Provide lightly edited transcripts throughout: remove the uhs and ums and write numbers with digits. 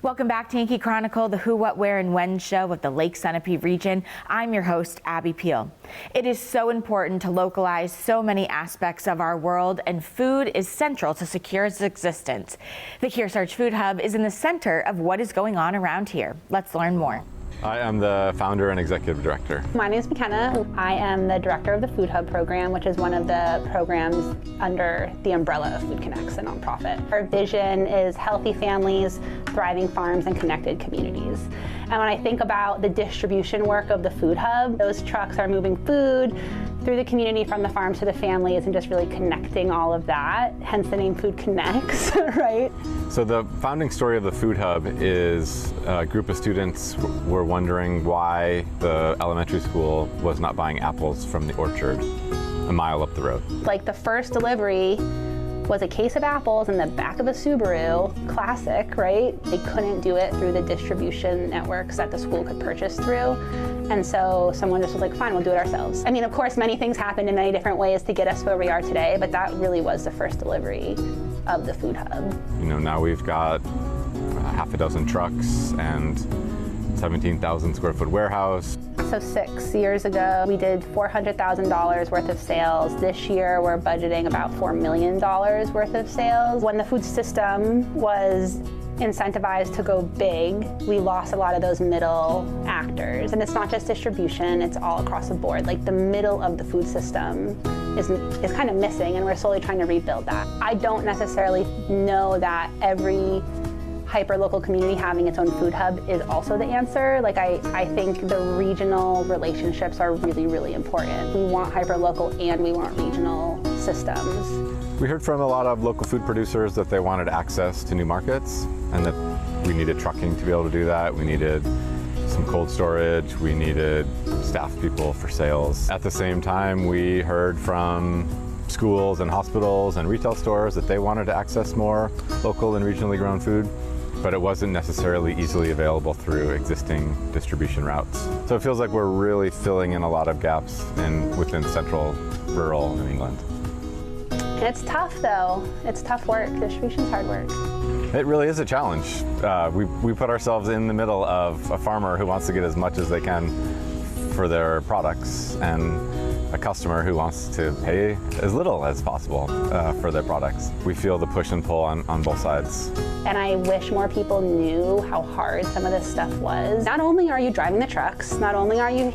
Welcome back to Yankee Chronicle, the who, what, where, and when show of the Lake Sunapee region. I'm your host, Abby Peel. It is so important to localize so many aspects of our world, and food is central to secure its existence. The Kearsarge Food Hub is in the center of what is going on around here. Let's learn more. I am the founder and executive director. My name is McKenna. I am the director of the Food Hub program, which is one of the programs under the umbrella of Food Connects, a nonprofit. Our vision is healthy families, thriving farms, and connected communities. And when I think about the distribution work of the Food Hub, those trucks are moving food through the community from the farms to the families and just really connecting all of that, hence the name Food Connects, right? So the founding story of the Food Hub is a group of students were wondering why the elementary school was not buying apples from the orchard a mile up the road. Like the first delivery was a case of apples in the back of a Subaru, classic, right? They couldn't do it through the distribution networks that the school could purchase through. And so someone just was like, fine, we'll do it ourselves. I mean, of course, many things happened in many different ways to get us where we are today, but that really was the first delivery of the Food Hub. You know, now we've got half a dozen trucks and 17,000 square foot warehouse. So 6 years ago, we did $400,000 worth of sales. This year, we're budgeting about $4 million worth of sales. When the food system was incentivized to go big, we lost a lot of those middle actors. And it's not just distribution, it's all across the board. Like the middle of the food system is kind of missing, and we're slowly trying to rebuild that. I don't necessarily know that every hyper-local community having its own food hub is also the answer. Like I think the regional relationships are really, really important. We want hyper-local and we want regional systems. We heard from a lot of local food producers that they wanted access to new markets and that we needed trucking to be able to do that. We needed some cold storage. We needed staff people for sales. At the same time, we heard from schools and hospitals and retail stores that they wanted to access more local and regionally grown food, but it wasn't necessarily easily available through existing distribution routes. So it feels like we're really filling in a lot of gaps within central rural New England. And it's tough though. It's tough work. Distribution's hard work. It really is a challenge. We put ourselves in the middle of a farmer who wants to get as much as they can for their products and a customer who wants to pay as little as possible for their products. We feel the push and pull on both sides. And I wish more people knew how hard some of this stuff was. Not only are you driving the trucks, not only are you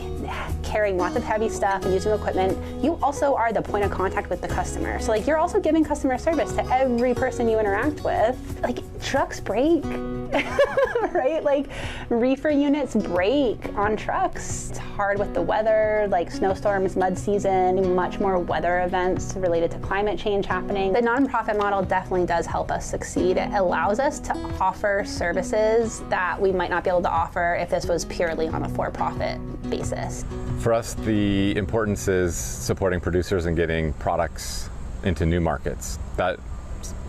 carrying lots of heavy stuff and using equipment, you also are the point of contact with the customer. So like you're also giving customer service to every person you interact with. Like trucks break, right? Like reefer units break on trucks. It's hard with the weather, like snowstorms, mud season, much more weather events related to climate change happening. The nonprofit model definitely does help us succeed. It allows us to offer services that we might not be able to offer if this was purely on a for-profit basis. For us, the importance is supporting producers and getting products into new markets. That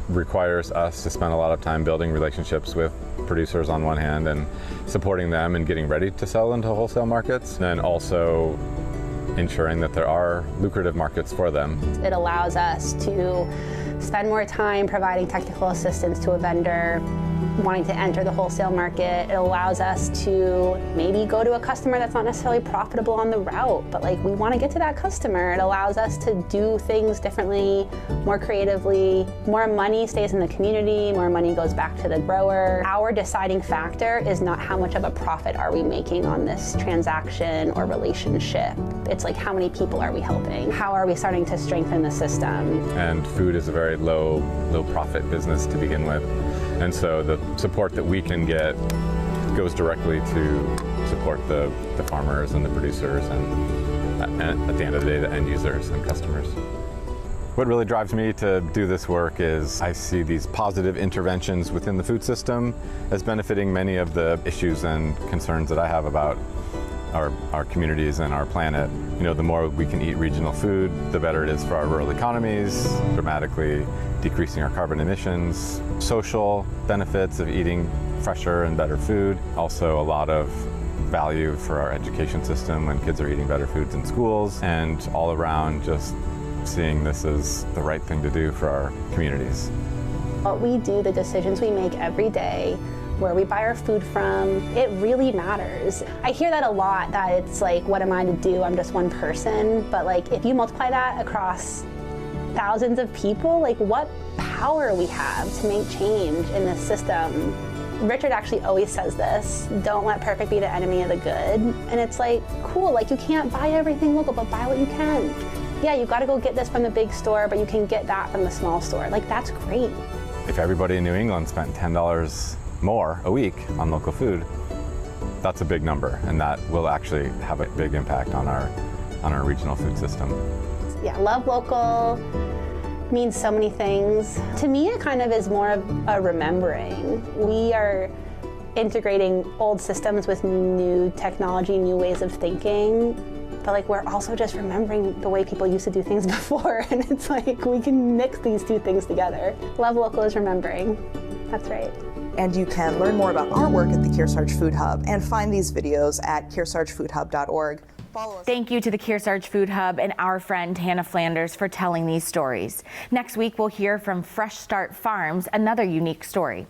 requires us to spend a lot of time building relationships with producers on one hand and supporting them and getting ready to sell into wholesale markets, and then also ensuring that there are lucrative markets for them. It allows us to spend more time providing technical assistance to a vendor wanting to enter the wholesale market. It allows us to maybe go to a customer that's not necessarily profitable on the route, but like we want to get to that customer. It allows us to do things differently, more creatively. More money stays in the community, more money goes back to the grower. Our deciding factor is not how much of a profit are we making on this transaction or relationship. It's like how many people are we helping? How are we starting to strengthen the system? And food is a very low profit business to begin with. And so the support that we can get goes directly to support the farmers and the producers and at the end of the day, the end users and customers. What really drives me to do this work is I see these positive interventions within the food system as benefiting many of the issues and concerns that I have about our communities and our planet. You know, the more we can eat regional food, the better it is for our rural economies, dramatically decreasing our carbon emissions, social benefits of eating fresher and better food, also a lot of value for our education system when kids are eating better foods in schools, and all around just seeing this as the right thing to do for our communities. What we do, the decisions we make every day, where we buy our food from. It really matters. I hear that a lot, that it's like, what am I to do? I'm just one person. But like, if you multiply that across thousands of people, like what power we have to make change in this system. Richard actually always says this, don't let perfect be the enemy of the good. And it's like, cool, like you can't buy everything local, but buy what you can. Yeah, you gotta go get this from the big store, but you can get that from the small store. Like, that's great. If everybody in New England spent $10 more a week on local food, that's a big number, and that will actually have a big impact on our regional food system. Yeah, love local means so many things. To me, it kind of is more of a remembering. We are integrating old systems with new technology, new ways of thinking. But like, we're also just remembering the way people used to do things before. And it's like, we can mix these two things together. Love local is remembering. That's right. And you can learn more about our work at the Kearsarge Food Hub and find these videos at kearsargefoodhub.org. Follow us. Thank you to the Kearsarge Food Hub and our friend Hannah Flanders for telling these stories. Next week, we'll hear from Fresh Start Farms, another unique story.